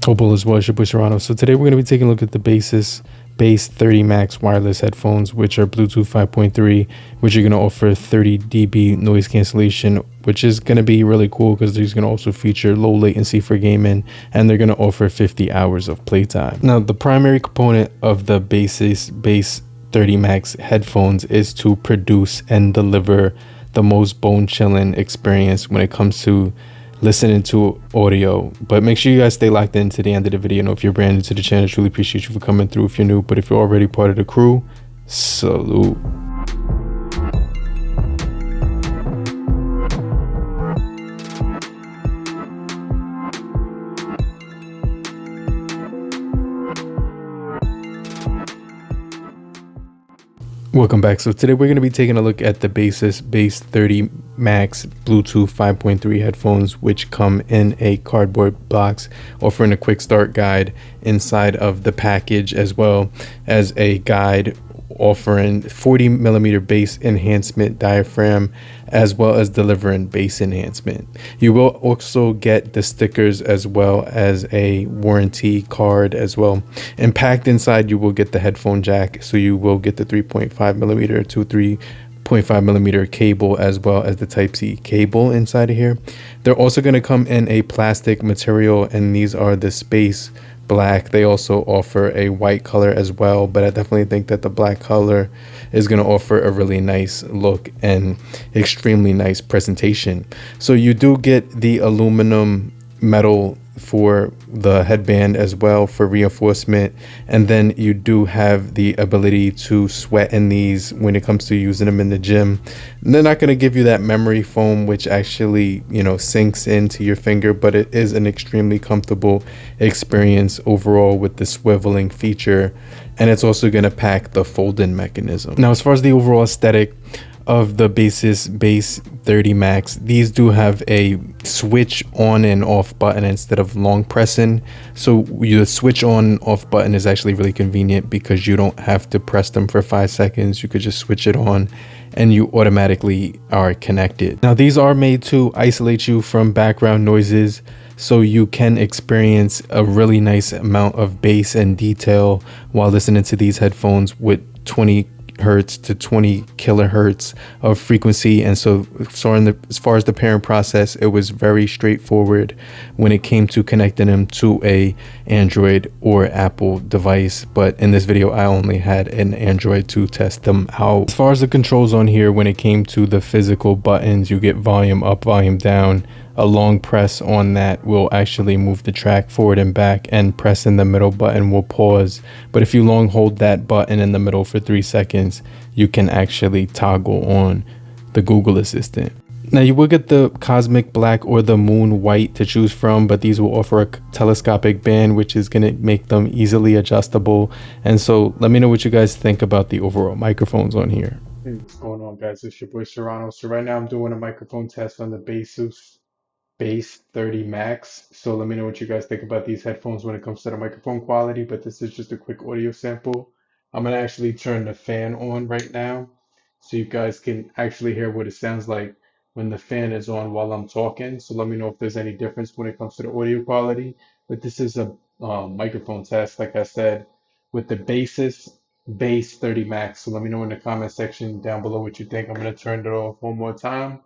Hope all is well, it's your boy Serrano. So today we're going to be taking a look at the Baseus Base 30 Max wireless headphones, which are Bluetooth 5.3, which are going to offer 30 dB noise cancellation, which is going to be really cool because these are going to also feature low latency for gaming, and they're going to offer 50 hours of playtime. Now, the primary component of the Baseus Base 30 Max headphones is to produce and deliver the most bone-chilling experience when it comes to listening to audio. But make sure you guys stay locked in to the end of the video. If you're brand new to the channel, I truly appreciate you for coming through if you're new, but if you're already part of the crew, salute. Welcome back. So today we're going to be taking a look at the Baseus Base 30 Max Bluetooth 5.3 headphones, which come in a cardboard box, offering a quick start guide inside of the package, as well as a guide offering 40mm bass enhancement diaphragm, as well as delivering bass enhancement. You will also get the stickers as well as a warranty card as well. And packed inside, you will get the headphone jack, so you will get the 3.5mm to 3.5mm cable, as well as the Type-C cable inside of here. They're also going to come in a plastic material, and these are the Space Black. They also offer a white color as well, but I definitely think that the black color is going to offer a really nice look and extremely nice presentation. So you do get the aluminum metal for the headband as well for reinforcement, and then you do have the ability to sweat in these when it comes to using them in the gym. And they're not going to give you that memory foam, which actually, you know, sinks into your finger, but it is an extremely comfortable experience overall with the swiveling feature, and it's also going to pack the folding mechanism. Now, as far as the overall aesthetic of the Baseus Base 30 Max, these do have a switch on and off button instead of long pressing. So the switch on off button is actually really convenient because you don't have to press them for 5 seconds. You could just switch it on and you automatically are connected. Now, these are made to isolate you from background noises, so you can experience a really nice amount of bass and detail while listening to these headphones with 20 hertz to 20 kilohertz of frequency. And so as far as the pairing process, it was very straightforward when it came to connecting them to a Android or Apple device. But in this video, I only had an Android to test them out. As far as the controls on here, when it came to the physical buttons, you get volume up, volume down. A long press on that will actually move the track forward and back, and press in the middle button will pause. But if you long hold that button in the middle for 3 seconds, you can actually toggle on the Google Assistant. Now, you will get the Cosmic Black or the Moon White to choose from, but these will offer a telescopic band, which is going to make them easily adjustable. And so let me know what you guys think about the overall microphones on here. Hey, what's going on, guys? It's your boy Serrano. So right now I'm doing a microphone test on the Baseus Base 30 Max. So let me know what you guys think about these headphones when it comes to the microphone quality, but this is just a quick audio sample. I'm going to actually turn the fan on right now so you guys can actually hear what it sounds like when the fan is on while I'm talking. So let me know if there's any difference when it comes to the audio quality. But this is a microphone test, like I said, with the Baseus Base 30 Max. So let me know in the comment section down below what you think. I'm going to turn it off one more time.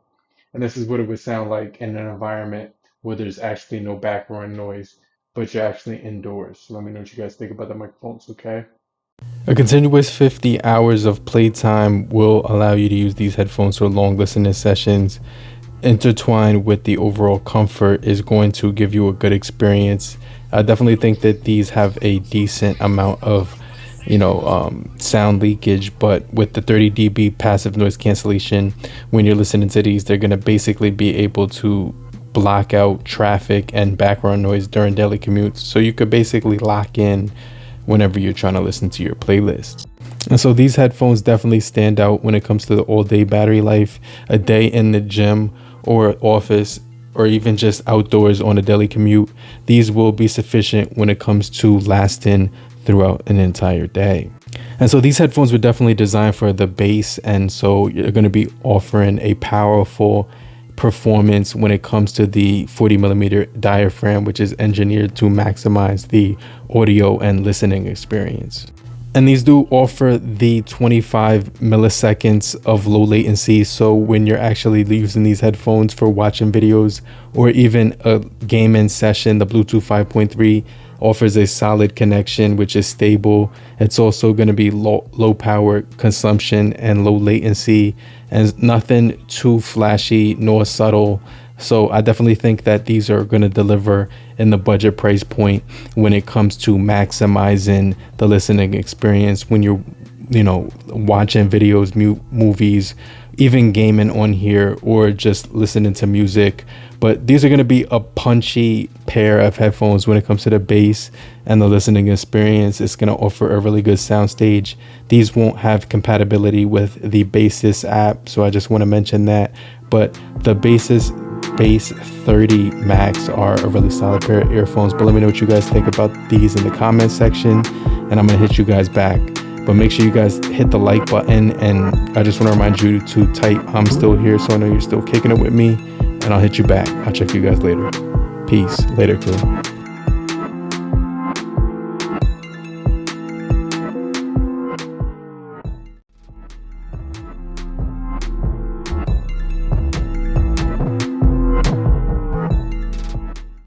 And this is what it would sound like in an environment where there's actually no background noise, but you're actually indoors. So let me know what you guys think about the microphones, okay? A continuous 50 hours of playtime will allow you to use these headphones for long listening sessions. Intertwined with the overall comfort is going to give you a good experience. I definitely think that these have a decent amount of sound leakage, but with the 30 dB passive noise cancellation, when you're listening to these, they're going to basically be able to block out traffic and background noise during daily commutes. So you could basically lock in whenever you're trying to listen to your playlists. And so these headphones definitely stand out when it comes to the all-day battery life. A day in the gym or office, or even just outdoors on a daily commute, these will be sufficient when it comes to lasting throughout an entire day. And so these headphones were definitely designed for the bass, and so you're going to be offering a powerful performance when it comes to the 40mm diaphragm, which is engineered to maximize the audio and listening experience. And these do offer the 25 milliseconds of low latency. So when you're actually using these headphones for watching videos or even a gaming session, the Bluetooth 5.3 offers a solid connection, which is stable. It's also going to be low power consumption and low latency, and nothing too flashy nor subtle. So I definitely think that these are going to deliver in the budget price point when it comes to maximizing the listening experience when you're, watching videos, movies, even gaming on here, or just listening to music. But these are going to be a punchy pair of headphones when it comes to the bass and the listening experience. It's going to offer a really good soundstage. These won't have compatibility with the Baseus app, so I just want to mention that. But the Baseus Base 30 Max are a really solid pair of earphones. But let me know what you guys think about these in the comment section, and I'm gonna hit you guys back. But make sure you guys hit the like button, and I just want to remind you to type "I'm still here" so I know you're still kicking it with me, and I'll hit you back. I'll check you guys later. Peace. Later, crew.